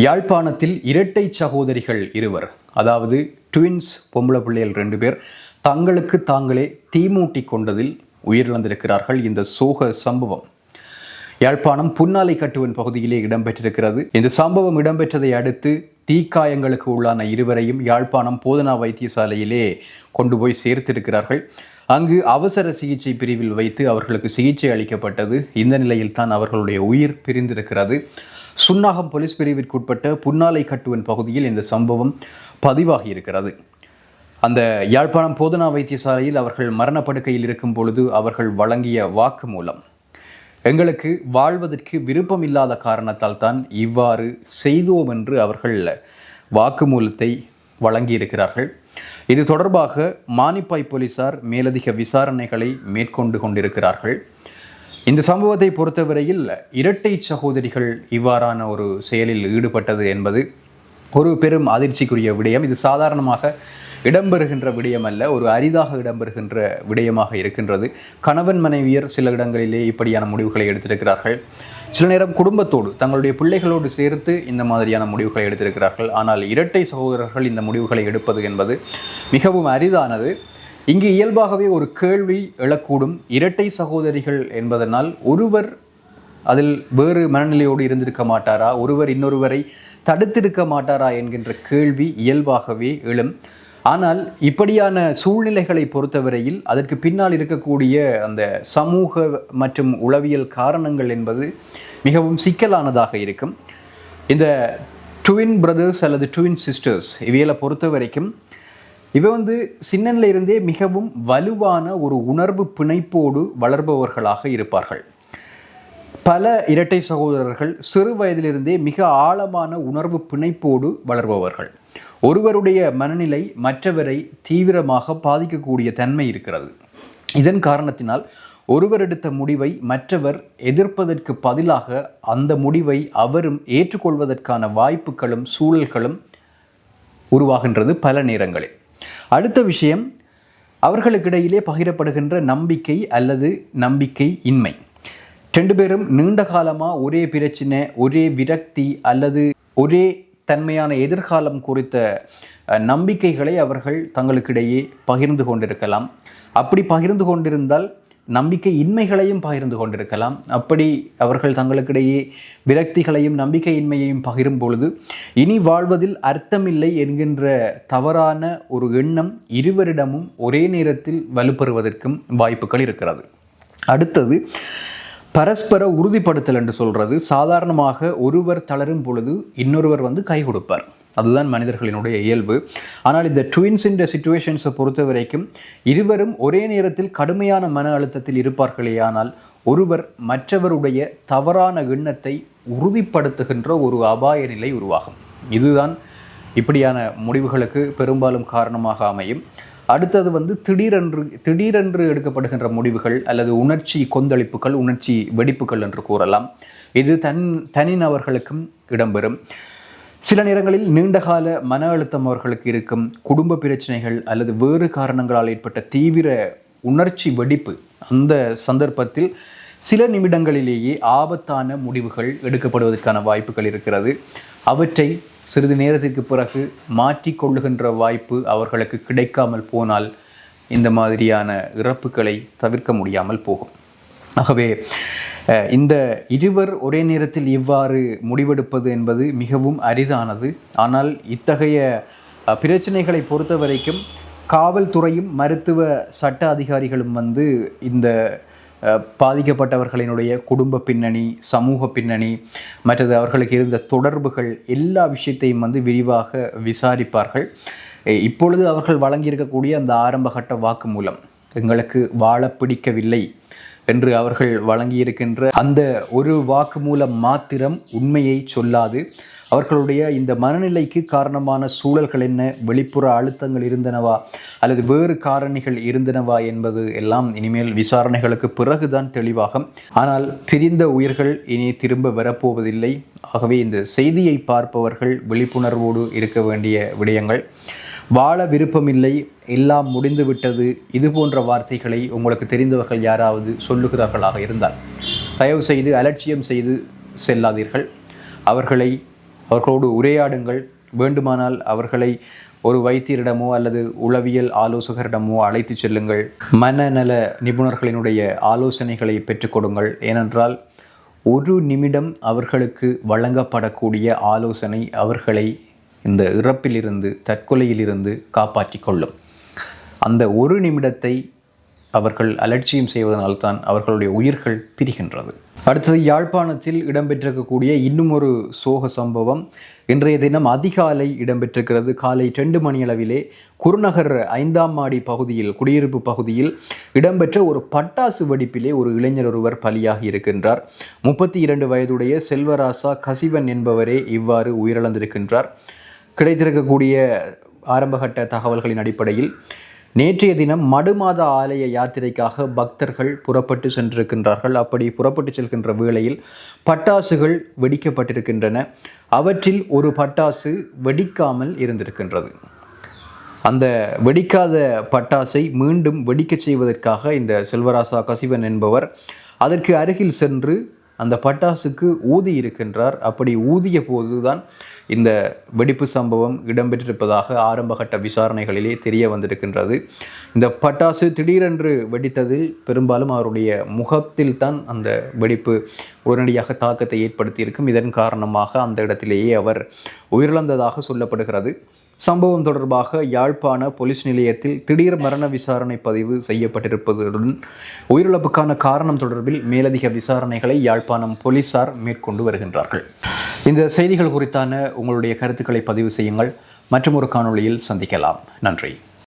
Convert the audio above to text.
யாழ்ப்பாணத்தில் இரட்டை சகோதரிகள் இருவர், அதாவது ட்வின்ஸ் பொம்பளை பிள்ளைகள் 2 பேர் தங்களுக்கு தாங்களே தீமூட்டி கொண்டதில் உயிரிழந்திருக்கிறார்கள். இந்த சோக சம்பவம் யாழ்ப்பாணம் புன்னாலை கட்டுவன் பகுதியிலே இடம்பெற்றிருக்கிறது. இந்த சம்பவம் இடம்பெற்றதை அடுத்து தீக்காயங்களுக்கு உள்ளான இருவரையும் யாழ்ப்பாணம் போதனா வைத்தியசாலையிலே கொண்டு போய் சேர்த்திருக்கிறார்கள். அங்கு அவசர சிகிச்சை பிரிவில் வைத்து அவர்களுக்கு சிகிச்சை அளிக்கப்பட்டது. இந்த நிலையில் தான் அவர்களுடைய உயிர் பிரிந்திருக்கிறது. சுன்னாகம் போலீஸ் பிரிவிற்குட்பட்ட புன்னாலை கட்டுவன் பகுதியில் இந்த சம்பவம் பதிவாகி இருக்கிறது. அந்த யாழ்ப்பாணம் போதனா வைத்தியசாலையில் அவர்கள் மரணப்படுக்கையில் இருக்கும் பொழுது அவர்கள் வழங்கிய வாக்குமூலம், எங்களுக்கு வாழ்வதற்கு விருப்பம் இல்லாத காரணத்தால் தான் இவ்வாறு செய்தோம் என்று அவர்கள் வாக்குமூலத்தை வழங்கியிருக்கிறார்கள். இது தொடர்பாக மானிப்பாய் போலீசார் மேலதிக விசாரணைகளை மேற்கொண்டு கொண்டிருக்கிறார்கள். இந்த சம்பவத்தை பொறுத்தவரையில் இரட்டை சகோதரிகள் இவ்வாறான ஒரு செயலில் ஈடுபட்டது என்பது ஒரு பெரும் அதிர்ச்சிக்குரிய விடயம். இது சாதாரணமாக இடம்பெறுகின்ற விடயம் அல்ல, ஒரு அரிதாக இடம்பெறுகின்ற விடயமாக இருக்கின்றது. கணவன் மனைவியர் சில இடங்களிலே இப்படியான முடிவுகளை எடுத்திருக்கிறார்கள். சில நேரம் குடும்பத்தோடு தங்களுடைய பிள்ளைகளோடு சேர்த்து இந்த மாதிரியான முடிவுகளை எடுத்திருக்கிறார்கள். ஆனால் இரட்டை சகோதரர்கள் இந்த முடிவுகளை எடுப்பது என்பது மிகவும் அரிதானது. இங்கு இயல்பாகவே ஒரு கேள்வி எழக்கூடும். இரட்டை சகோதரிகள் என்பதனால் ஒருவர் அதில் வேறு மனநிலையோடு இருந்திருக்க மாட்டாரா, ஒருவர் இன்னொருவரை தடுத்திருக்க மாட்டாரா என்கின்ற கேள்வி இயல்பாகவே எழும். ஆனால் இப்படியான சூழ்நிலைகளை பொறுத்தவரையில் அதற்கு பின்னால் இருக்கக்கூடிய அந்த சமூக மற்றும் உளவியல் காரணங்கள் என்பது மிகவும் சிக்கலானதாக இருக்கும். இந்த ட்வின் பிரதர்ஸ் அல்லது ட்வின் சிஸ்டர்ஸ் இவைகளை பொறுத்த வரைக்கும் இவை சின்னனில் இருந்தே மிகவும் வலுவான ஒரு உணர்வு பிணைப்போடு வளர்பவர்களாக இருப்பார்கள். பல இரட்டை சகோதரர்கள் சிறு வயதிலிருந்தே மிக ஆழமான உணர்வு பிணைப்போடு வளர்பவர்கள். ஒருவருடைய மனநிலை மற்றவரை தீவிரமாக பாதிக்கக்கூடிய தன்மை இருக்கிறது. இதன் காரணத்தினால் ஒருவர் எடுத்த முடிவை மற்றவர் எதிர்ப்பதற்கு பதிலாக அந்த முடிவை அவரும் ஏற்றுக்கொள்வதற்கான வாய்ப்புகளும் சூழல்களும் உருவாகின்றது பல நேரங்களில். அடுத்த விஷயம், அவர்களுக்கிடையிலே பகிரப்படுகின்ற நம்பிக்கை அல்லது நம்பிக்கை இன்மை. 2 பேரும் நீண்ட காலமாக ஒரே பிரச்சனை, ஒரே விரக்தி அல்லது ஒரே தன்மையான எதிர்காலம் குறித்த நம்பிக்கைகளை அவர்கள் தங்களுக்கிடையே பகிர்ந்து கொண்டிருக்கலாம். அப்படி பகிர்ந்து கொண்டிருந்தால் நம்பிக்கை இன்மைகளையும் பகிர்ந்து கொண்டிருக்கலாம். அப்படி அவர்கள் தங்களுக்கிடையே விரக்திகளையும் நம்பிக்கையின்மையையும் பகிரும் பொழுது இனி வாழ்வதில் அர்த்தமில்லை என்கின்ற தவறான ஒரு எண்ணம் இருவரிடமும் ஒரே நேரத்தில் வலுப்பெறுவதற்கும் வாய்ப்புகள் இருக்கிறது. அடுத்தது பரஸ்பர உறுதிப்படுத்தல் என்று சொல்கிறது. சாதாரணமாக ஒருவர் தளரும் பொழுது இன்னொருவர் கை கொடுப்பார். அதுதான் மனிதர்களினுடைய இயல்பு. ஆனால் இந்த ட்வின்ஸின் சிச்சுவேஷன்ஸை பொறுத்த வரைக்கும் இருவரும் ஒரே நேரத்தில் கடுமையான மன அழுத்தத்தில் இருப்பார்களே, ஆனால் ஒருவர் மற்றவருடைய தவறான எண்ணத்தை உறுதிப்படுத்துகின்ற ஒரு அபாய நிலை உருவாகும். இதுதான் இப்படியான முடிவுகளுக்கு பெரும்பாலும் காரணமாக அமையும். அடுத்தது திடீரென்று எடுக்கப்படுகின்ற முடிவுகள் அல்லது உணர்ச்சி கொந்தளிப்புகள், உணர்ச்சி வெடிப்புகள் என்று கூறலாம். இது தனிநபர்களுக்கும் இடம்பெறும். சில நேரங்களில் நீண்டகால மன அழுத்தம் அவர்களுக்கு இருக்கும், குடும்ப பிரச்சனைகள் அல்லது வேறு காரணங்களால் ஏற்பட்ட தீவிர உணர்ச்சி வெடிப்பு, அந்த சந்தர்ப்பத்தில் சில நிமிடங்களிலேயே ஆபத்தான முடிவுகள் எடுக்கப்படுவதற்கான வாய்ப்புகள் இருக்கிறது. அவற்றை சிறிது நேரத்திற்கு பிறகு மாற்றிக்கொள்ளுகின்ற வாய்ப்பு அவர்களுக்கு கிடைக்காமல் போனால் இந்த மாதிரியான இறப்புகளை தவிர்க்க முடியாமல் போகும். ஆகவே இந்த இருவர் ஒரே நேரத்தில் இவ்வாறு முடிவெடுப்பது என்பது மிகவும் அரிதானது. ஆனால் இத்தகைய பிரச்சனைகளை பொறுத்த வரைக்கும் காவல்துறையும் மருத்துவ சட்ட அதிகாரிகளும் இந்த பாதிக்கப்பட்டவர்களினுடைய குடும்ப பின்னணி, சமூக பின்னணி, மற்றது அவர்களுக்கு இருந்த தொடர்புகள் எல்லா விஷயத்தையும் விரிவாக விசாரிப்பார்கள். இப்பொழுது அவர்கள் வழங்கியிருக்கக்கூடிய அந்த ஆரம்பகட்ட வாக்குமூலம், எங்களுக்கு வாழ பிடிக்கவில்லை என்று அவர்கள் வழங்கியிருக்கின்ற அந்த ஒரு வாக்குமூலம் மாத்திரம் உண்மையை சொல்லாது. அவர்களுடைய இந்த மனநிலைக்கு காரணமான சூழல்கள் என்ன, வெளிப்புற அழுத்தங்கள் இருந்தனவா அல்லது வேறு காரணிகள் இருந்தனவா என்பது எல்லாம் இனிமேல் விசாரணைகளுக்கு பிறகுதான் தெளிவாகும். ஆனால் பிரிந்த உயிர்கள் இனி திரும்ப வரப்போவதில்லை. ஆகவே இந்த செய்தியை பார்ப்பவர்கள் விழிப்புணர்வோடு இருக்க வேண்டிய விடயங்கள். வாழ விருப்பமில்லை, எல்லாம் முடிந்து விட்டது, இது போன்ற வார்த்தைகளை உங்களுக்கு தெரிந்தவர்கள் யாராவது சொல்லுகிறார்களாக இருந்தால் தயவு செய்து அலட்சியம் செய்து செல்லாதீர்கள். அவர்களை அவர்களோடு உரையாடுங்கள். வேண்டுமானால் அவர்களை ஒரு வைத்தியரிடமோ அல்லது உளவியல் ஆலோசகரிடமோ அழைத்து செல்லுங்கள். மனநல நிபுணர்களினுடைய ஆலோசனைகளை பெற்றுக்கொடுங்கள். ஏனென்றால் ஒரு நிமிடம் அவர்களுக்கு வழங்கப்படக்கூடிய ஆலோசனை அவர்களை இந்த இறப்பிலிருந்து, தற்கொலையிலிருந்து காப்பாற்றி கொள்ளும். அந்த ஒரு நிமிடத்தை அவர்கள் அலட்சியம் செய்வதனால்தான் அவர்களுடைய உயிர்கள் பிரிகின்றது. அடுத்தது, யாழ்ப்பாணத்தில் இடம்பெற்றிருக்கக்கூடிய இன்னும் ஒரு சோக சம்பவம் இன்றைய தினம் அதிகாலை இடம்பெற்றிருக்கிறது. காலை 2 மணியளவிலே குருநகர் 5ஆம் மாடி பகுதியில், குடியிருப்பு பகுதியில் இடம்பெற்ற ஒரு பட்டாசு வெடிப்பிலே ஒரு இளைஞர் ஒருவர் பலியாகி இருக்கின்றார். 32 வயதுடைய செல்வராசா கசிவன் என்பவரே இவ்வாறு உயிரிழந்திருக்கின்றார். கிடைத்திருக்கக்கூடிய ஆரம்பகட்ட தகவல்களின் அடிப்படையில் நேற்றைய தினம் மடுமாத ஆலய யாத்திரைக்காக பக்தர்கள் புறப்பட்டு சென்றிருக்கின்றார்கள். அப்படி புறப்பட்டு செல்கின்ற வேளையில் பட்டாசுகள் வெடிக்கப்பட்டிருக்கின்றன. அவற்றில் ஒரு பட்டாசு வெடிக்காமல் இருந்திருக்கின்றது. அந்த வெடிக்காத பட்டாசை மீண்டும் வெடிக்கச் செய்வதற்காக இந்த செல்வராசா கசிவன் என்பவர் அதற்கு அருகில் சென்று அந்த பட்டாசுக்கு ஊதி இருக்கின்றார். அப்படி ஊதிய போதுதான் இந்த வெடிப்பு சம்பவம் இடம்பெற்றிருப்பதாக ஆரம்பகட்ட விசாரணைகளிலே தெரிய வந்திருக்கின்றது. இந்த பட்டாசு திடீரென்று வெடித்ததில் பெரும்பாலும் அவருடைய முகத்தில் தான் அந்த வெடிப்பு உடனடியாக தாக்கத்தை ஏற்படுத்தியிருக்கும். இதன் காரணமாக அந்த இடத்திலேயே அவர் உயிரிழந்ததாக சொல்லப்படுகிறது. சம்பவம் தொடர்பாக யாழ்ப்பாண போலீஸ் நிலையத்தில் திடீர் மரண விசாரணை பதிவு செய்யப்பட்டிருப்பதுடன் உயிரிழப்புக்கான காரணம் தொடர்பில் மேலதிக விசாரணைகளை யாழ்ப்பாணம் போலீசார் மேற்கொண்டு வருகின்றார்கள். இந்த செய்திகள் குறித்தான உங்களுடைய கருத்துக்களை பதிவு செய்யுங்கள். மற்றும் ஒரு காணொளியில் சந்திக்கலாம். நன்றி.